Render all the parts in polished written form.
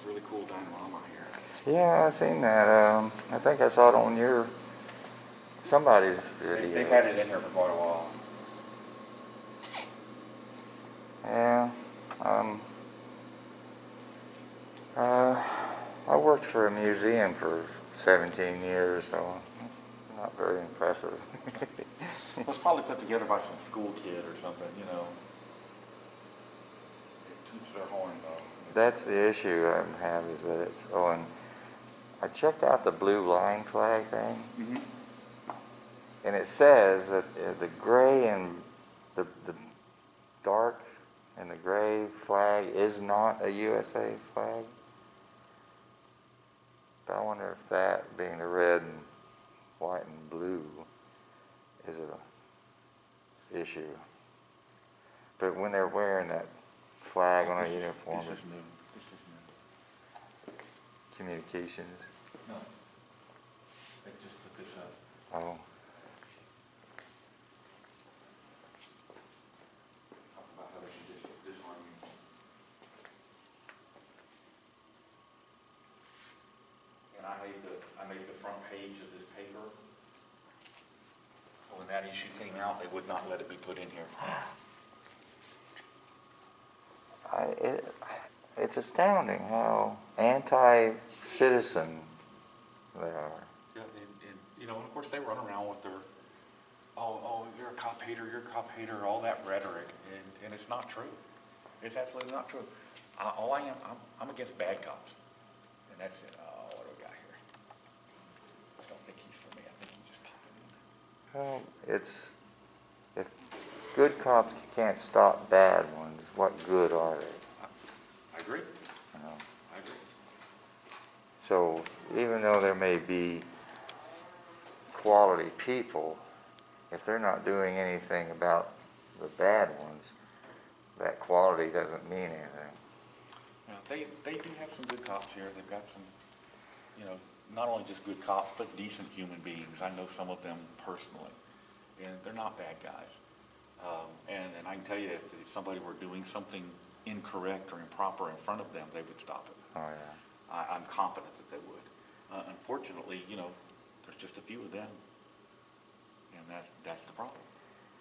really cool diorama here. Yeah, I seen that. I think I saw it on somebody's video. They've had it in here for quite a while. Yeah. I worked for a museum for 17 years, so not very impressive. It was probably put together by some school kid or something, you know. It toots their horn, though. That's the issue I have, is that it's, oh, and I checked out the blue line flag thing, and it says that the gray and the dark and the gray flag is not a USA flag. But I wonder if that, being the red and white and blue, is a issue. But when they're wearing that flag on a uniform, This is new. This is new. communications. No. They just put this up. Oh. Talk about how they should disarm you. And I made the front page of this paper. So when that issue came out, they would not let it be put in here. It's astounding how anti-citizen they are. Yeah, and you know, and of course they run around with their, oh, you're a cop hater, all that rhetoric, and it's not true. It's absolutely not true. I'm against bad cops, and that's it. Oh, what do we got here? I don't think he's for me. I think he just popped it in. Well, if good cops can't stop bad ones, what good are they? I agree. You know? I agree. So even though there may be quality people, if they're not doing anything about the bad ones, that quality doesn't mean anything. Now, they do have some good cops here. They've got some, you know, not only just good cops, but decent human beings. I know some of them personally, and they're not bad guys. And I can tell you, if somebody were doing something incorrect or improper in front of them, they would stop it. Oh yeah. I'm confident that they would. Unfortunately, you know, there's just a few of them, and that's the problem.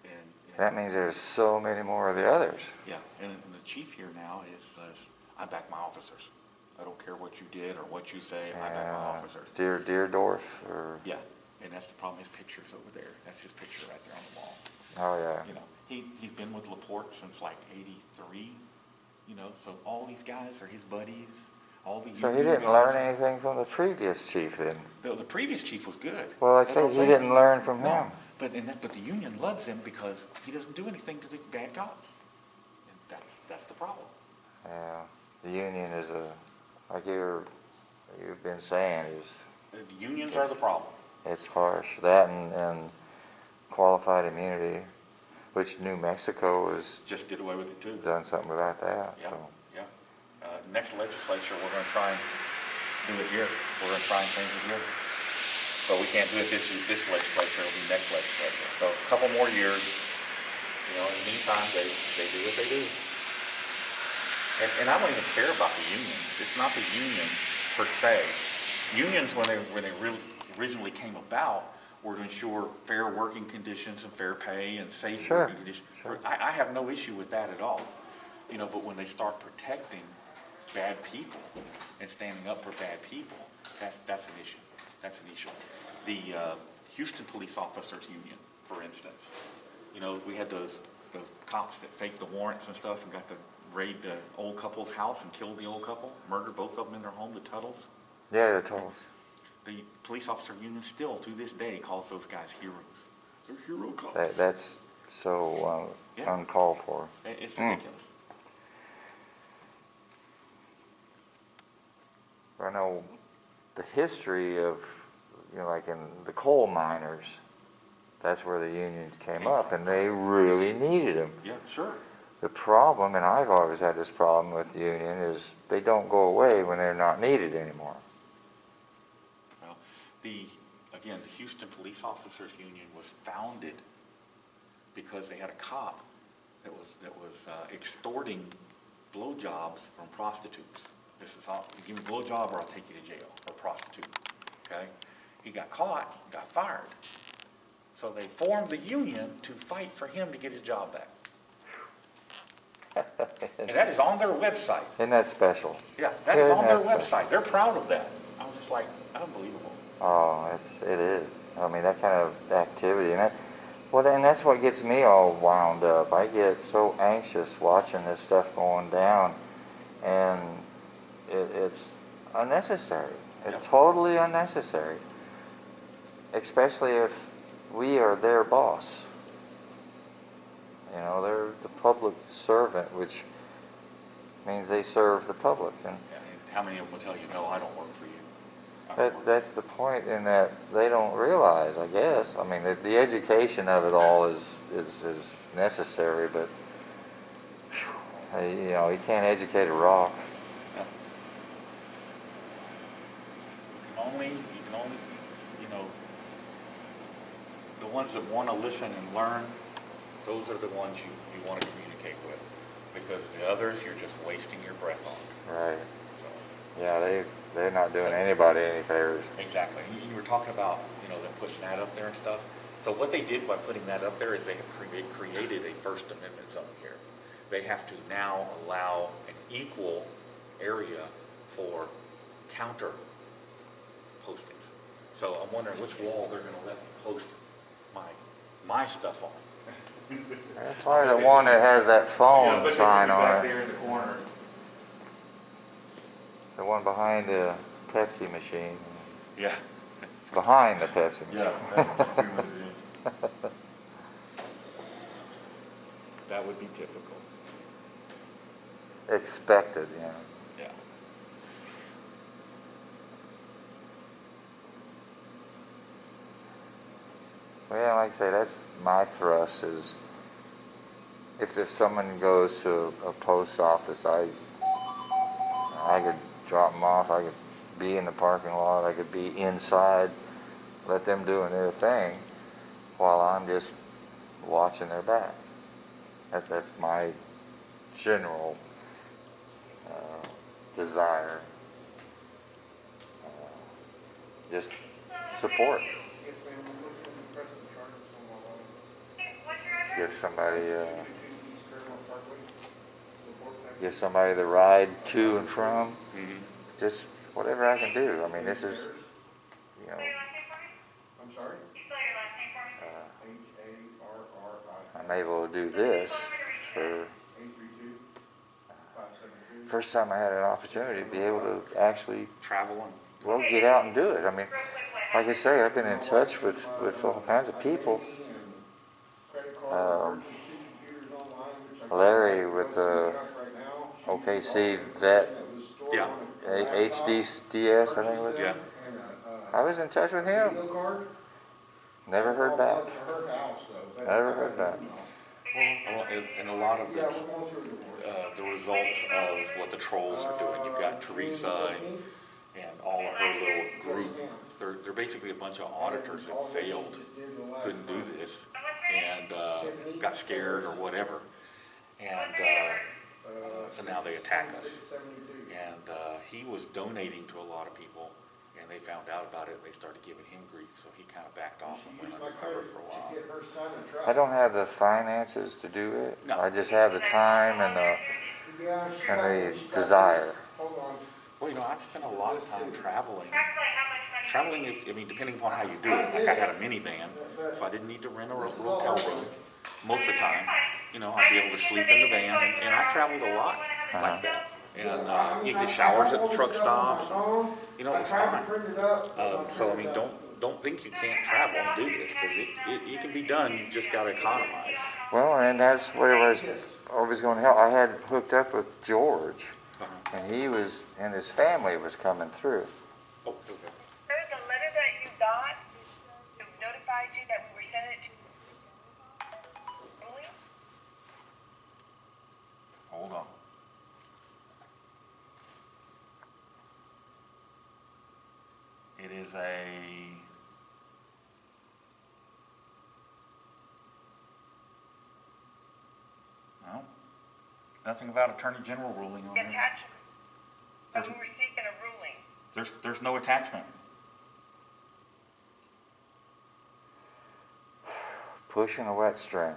And that means there's so many more of the others. Yeah, and the chief here now is, I back my officers. I don't care what you did or what you say, I back my officers. Deerdorf, or? Yeah, and that's the problem, his picture's over there. That's his picture right there on the wall. Oh yeah. You know, he's been with LaPorte since like '83, you know, so all these guys are his buddies. All the So he didn't learn anything from the previous chief then? The previous chief was good. Well, I say he didn't learn from him. But the union loves him because he doesn't do anything to the bad cops. And that's the problem. Yeah, the union is like you've been saying, The unions are the problem. It's harsh. That and qualified immunity, which New Mexico has just did away with it too. Done something about that. Yeah, so. yeah. Next legislature, we're going to try and do it here. We're going to try and change it here. But we can't do it this legislature. It'll be next legislature. So a couple more years. You know, in the meantime, they do what they do. And I don't even care about the unions. It's not the union per se. Unions, when they originally came about, were to ensure fair working conditions and fair pay and safe working conditions. Sure. I have no issue with that at all. You know, but when they start protecting bad people and standing up for bad people, that's an issue. That's an issue. The Houston Police Officers Union, for instance, you know, we had those cops that faked the warrants and stuff and got to raid the old couple's house and killed the old couple, murdered both of them in their home, the Tuttles. Yeah, the Tuttles. The Police Officer Union still, to this day, calls those guys heroes. They're hero cops. That's so uncalled for. It's ridiculous. I know the history of, you know, like in the coal miners, that's where the unions came up, and they really needed them. Yeah, sure. The problem, and I've always had this problem with the union, is they don't go away when they're not needed anymore. Well, again, the Houston Police Officers Union was founded because they had a cop that was extorting blowjobs from prostitutes. This is all, give me a blowjob or I'll take you to jail, or prostitute, okay? He got caught, got fired. So they formed the union to fight for him to get his job back. And that is on their website. Isn't that special? Yeah, that is on their Isn't that website. special? They're proud of that. I was just like, unbelievable. Oh, it is. I mean, that kind of activity, and that's what gets me all wound up. I get so anxious watching this stuff going down, and it's unnecessary. It's totally unnecessary, especially if we are their boss. You know, they're the public servant, which means they serve the public. And How many of them will tell you, no, I don't work for you? that's the point, in that they don't realize, I guess. I mean, the education of it all is necessary, but you know, you can't educate a rock. Yeah. You can only, you know, the ones that want to listen and learn, those are the ones you want to communicate with, because the others, you're just wasting your breath on. Right. So. Yeah, they're not doing anybody any favors. Exactly. You were talking about, you know, them putting that up there and stuff. So what they did by putting that up there is they have created a First Amendment zone here. They have to now allow an equal area for counter postings. So I'm wondering which wall they're going to let me post my stuff on. That's probably the one that has that phone sign on back it. there in the corner. The one behind the Pepsi machine. Yeah. Behind the Pepsi machine. Yeah, that's pretty much it is. That would be typical. Expected, yeah. Yeah. Well, yeah, like I say, that's my thrust is, if someone goes to a post office, I could drop them off, I could be in the parking lot, I could be inside, let them doing their thing while I'm just watching their back. That's my general desire. Just support. Yes, ma'am. I'm looking for the Preston charges on my line. Give somebody, 222 East Fairmont Parkway, LaPorte, Texas. give somebody the ride to and from. Mm-hmm. Just whatever I can do. I mean, this is, you know, I'm sorry? Harri. I'm able to do this for 832 572. first time I had an opportunity to be able to actually, Travel and well, get out and do it. I mean, like I say, I've been in touch with all kinds of people. Larry with OKC Vet, yeah. HDS, I think it was. Yeah. I was in touch with him. Never heard back. Never heard back. Well, and a lot of this, the results of what the trolls are doing. You've got Teresa and all of her little group. They're basically a bunch of auditors that failed, couldn't do this, and got scared or whatever. And so now they attack us. And he was donating to a lot of people, and they found out about it, and they started giving him grief, so he kind of backed off and went undercover for a while. I don't have the finances to do it. No. I just have the time and the desire. Well, you know, I've spent a lot of time traveling. Traveling, I mean, depending upon how you do it. Like I had a minivan, so I didn't need to rent a hotel room most of the time. You know, I'd be able to sleep in the van, and I traveled a lot like that. And you get showers at the truck stops. And, you know, it was fine. So I mean, don't think you can't travel and do this, because it can be done. You just got to economize. Well, and that's where I was always going to help. I had hooked up with George, and he was, and his family was coming through. Oh, okay. There's a letter that you got that notified you that we were sending it to Emily? Hold on. It is no, nothing about Attorney General ruling on it. Attachment. But we were seeking a ruling. There's no attachment. Pushing a wet string.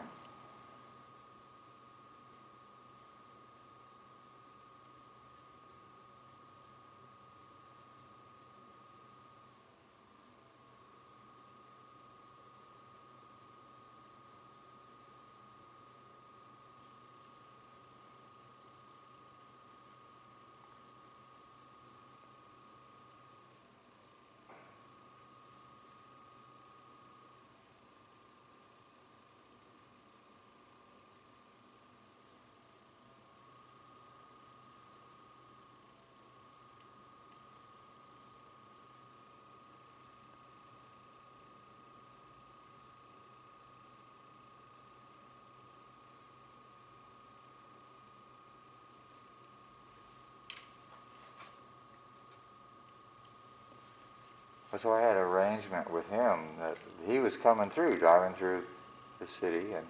So I had an arrangement with him that he was coming through, driving through the city, and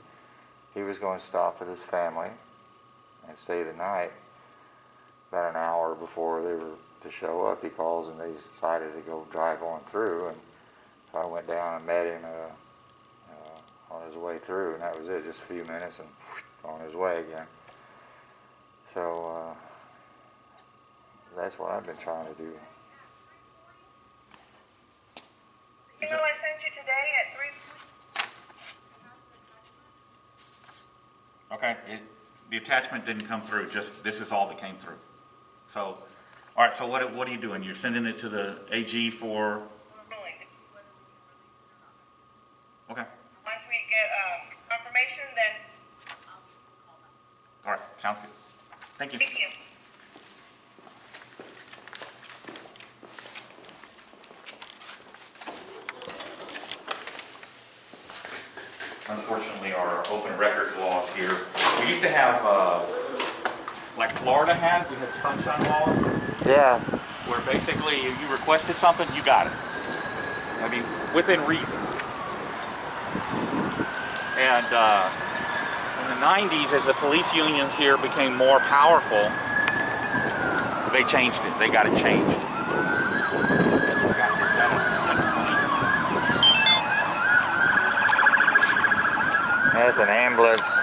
he was going to stop with his family and stay the night. About an hour before they were to show up, he calls and they decided to go drive on through, and so I went down and met him on his way through, and that was it, just a few minutes and on his way again. So that's what I've been trying to do. Email I sent you today at 3. Okay, the attachment didn't come through, just this is all that came through. So, all right, so what are you doing? You're sending it to the AG for? Ruling. Okay, Once we get confirmation, then all right, sounds good. Thank you. thank you. Unfortunately, our open records laws here, we used to have, like Florida has, we had sunshine laws, Yeah, where basically if you requested something, you got it. I mean, within reason. And in the 90s, as the police unions here became more powerful, they changed it. They got it changed. that's an ambulance.